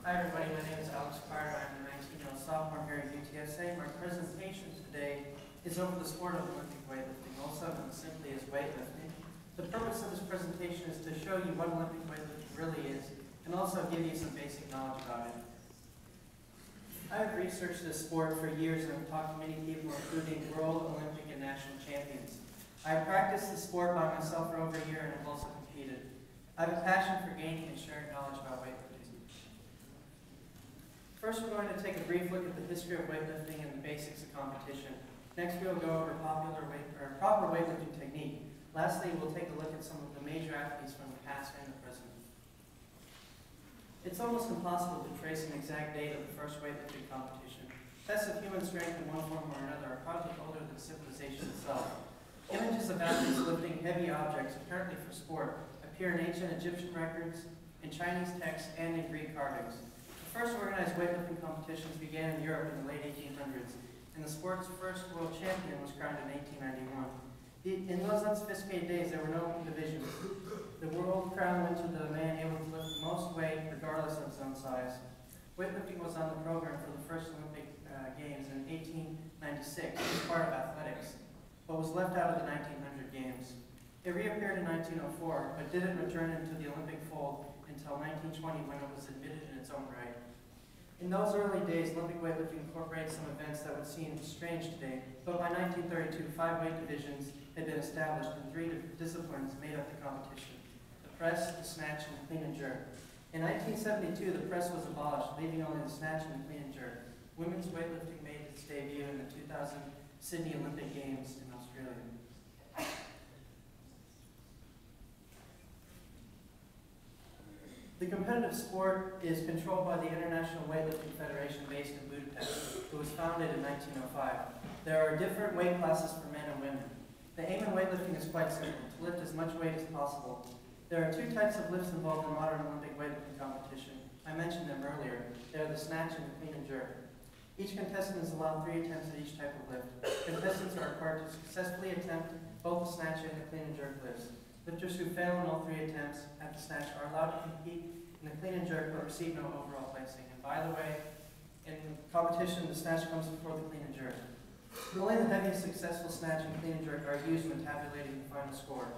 Hi everybody, my name is Alex Carter. I'm a 19-year-old sophomore here at UTSA. My presentation today is over the sport of Olympic weightlifting, also known simply as weightlifting. The purpose of this presentation is to show you what Olympic weightlifting really is, and also give you some basic knowledge about it. I have researched this sport for years and have talked to many people, including world, Olympic, and national champions. I have practiced the sport by myself for over a year and have also competed. I have a passion for gaining and sharing knowledge about weightlifting. First, we're going to take a brief look at the history of weightlifting and the basics of competition. Next, we will go over proper weightlifting technique. Lastly, we'll take a look at some of the major athletes from the past and the present. It's almost impossible to trace an exact date of the first weightlifting competition. Tests of human strength in one form or another are probably older than civilization itself. Images of athletes lifting heavy objects, apparently for sport, appear in ancient Egyptian records, in Chinese texts, and in Greek carvings. The first organized weightlifting competitions began in Europe in the late 1800s, and the sport's first world champion was crowned in 1891. In those unsophisticated days, there were no divisions. The world crown went to the man able to lift the most weight, regardless of his own size. Weightlifting was on the program for the first Olympic Games in 1896 as part of athletics, but was left out of the 1900 Games. It reappeared in 1904, but didn't return into the Olympic fold until 1920 when it was admitted in its own right. In those early days, Olympic weightlifting incorporated some events that would seem strange today, but by 1932, 5 weight divisions had been established and 3 disciplines made up the competition: the press, the snatch, and the clean and jerk. In 1972, the press was abolished, leaving only the snatch and the clean and jerk. Women's weightlifting made its debut in the 2000 Sydney Olympic Games in Australia. The competitive sport is controlled by the International Weightlifting Federation based in Budapest. It was founded in 1905. There are different weight classes for men and women. The aim in weightlifting is quite simple: to lift as much weight as possible. There are 2 types of lifts involved in modern Olympic weightlifting competition. I mentioned them earlier. They are the snatch and the clean and jerk. Each contestant is allowed 3 attempts at each type of lift. Contestants are required to successfully attempt both the snatch and the clean and jerk lifts. Lifters who fail in all 3 attempts at the snatch are allowed to compete in the clean and jerk but receive no overall placing. And by the way, in competition, the snatch comes before the clean and jerk. Only the heaviest successful snatch and clean and jerk are used when tabulating the final score.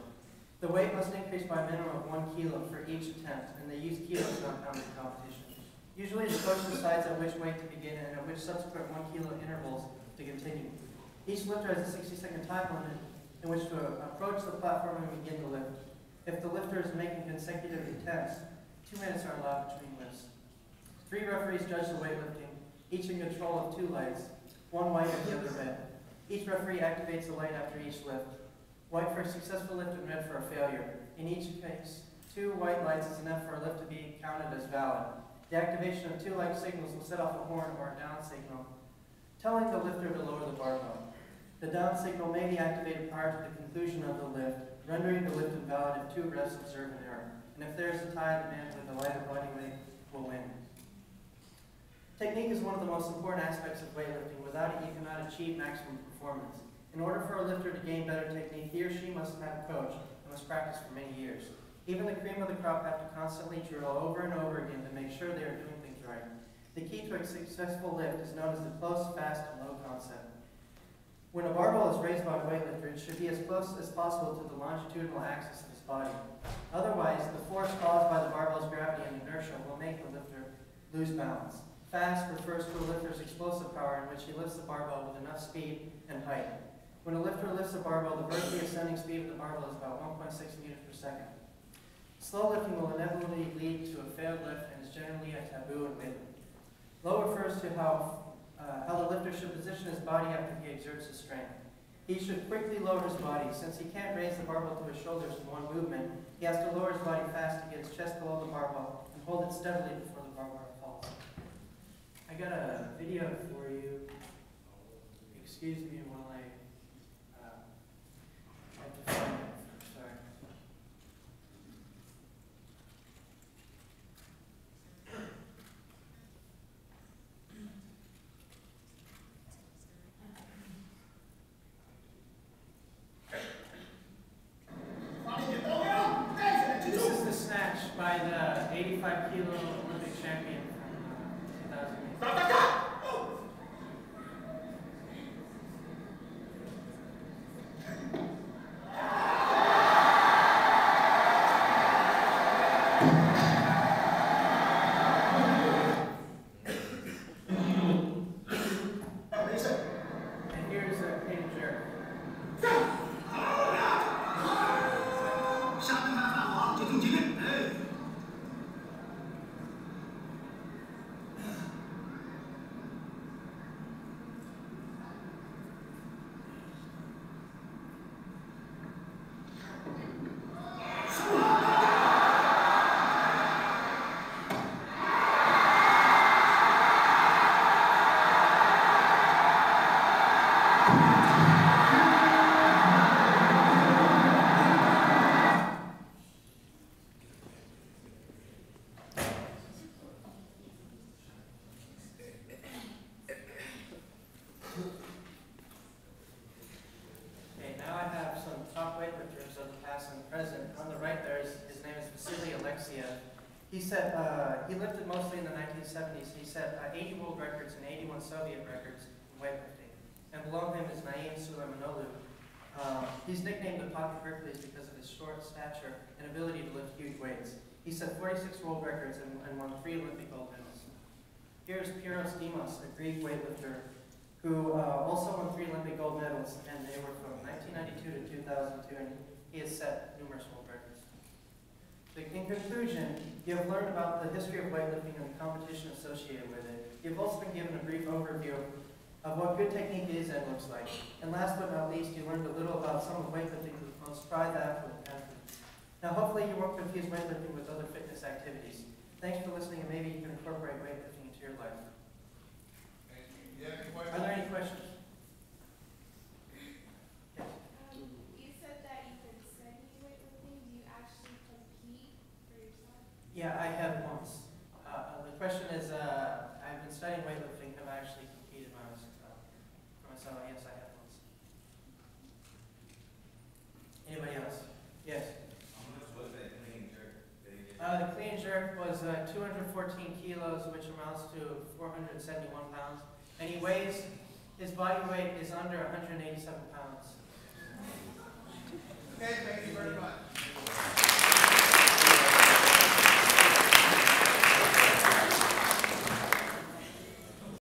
The weight must increase by a minimum of 1 kilo for each attempt, and they use kilos not counted in competition. Usually the coach decides at which weight to begin and at which subsequent 1 kilo intervals to continue. Each lifter has a 60-second time limit in which to approach the platform and begin the lift. If the lifter is making consecutive attempts, 2 minutes are allowed between lifts. 3 referees judge the weightlifting, each in control of 2 lights, one white and the other red. Each referee activates a light after each lift. White for a successful lift and red for a failure. In each case, 2 white lights is enough for a lift to be counted as valid. The activation of 2 light signals will set off a horn or a down signal, telling the lifter to lower the barbell. The down signal may be activated prior to the conclusion of the lift, rendering the lift invalid if 2 refs observe an error. And if there is a tie, the man with the lighter body weight will win. Technique is one of the most important aspects of weightlifting. Without it, you cannot achieve maximum performance. In order for a lifter to gain better technique, he or she must have a coach and must practice for many years. Even the cream of the crop have to constantly drill over and over again to make sure they are doing things right. The key to a successful lift is known as the close, fast, and low concept. When a barbell is raised by a weightlifter, it should be as close as possible to the longitudinal axis of his body. Otherwise, the force caused by the barbell's gravity and inertia will make the lifter lose balance. Fast refers to a lifter's explosive power in which he lifts the barbell with enough speed and height. When a lifter lifts a barbell, the vertically ascending speed of the barbell is about 1.6 meters per second. Slow lifting will inevitably lead to a failed lift and is generally a taboo in weightlifting. Low refers to how the lifter should position his body after he exerts his strength. He should quickly lower his body. Since he can't raise the barbell to his shoulders in one movement, he has to lower his body fast to get his chest below the barbell and hold it steadily before the barbell falls. I got a video for you. Excuse me while I have to find it. Sorry. This is the snatch by the 85 kilo Olympic champion from he lifted mostly in the 1970s. He set 80 world records and 81 Soviet records in weightlifting. And below him is Naeem Suleimanoglu. He's nicknamed the Pocket Hercules because of his short stature and ability to lift huge weights. He set 46 world records and won 3 Olympic gold medals. Here's Pyros Demos, a Greek weightlifter who also won 3 Olympic gold medals, and they were from 1992 to 2002, and he has set numerous world records. In conclusion, you have learned about the history of weightlifting and the competition associated with it. You've also been given a brief overview of what good technique is and looks like. And last but not least, you learned a little about some of weightlifting's most prized athletes. Now hopefully you won't confuse weightlifting with other fitness activities. Thanks for listening, and maybe you can incorporate weightlifting into your life. Thank you. Do you have any questions? Are there any questions? Yes. You said that you could study weightlifting. Do you actually compete for yourself? Yeah, I have once. The question is, I've been studying weightlifting. Have I actually competed for myself? Yes, I have once. Anybody else? Yes. How much was that clean jerk? The clean jerk was 214 kilos, which amounts to 471 pounds. And his body weight is under 187 pounds. Okay, thank you very much.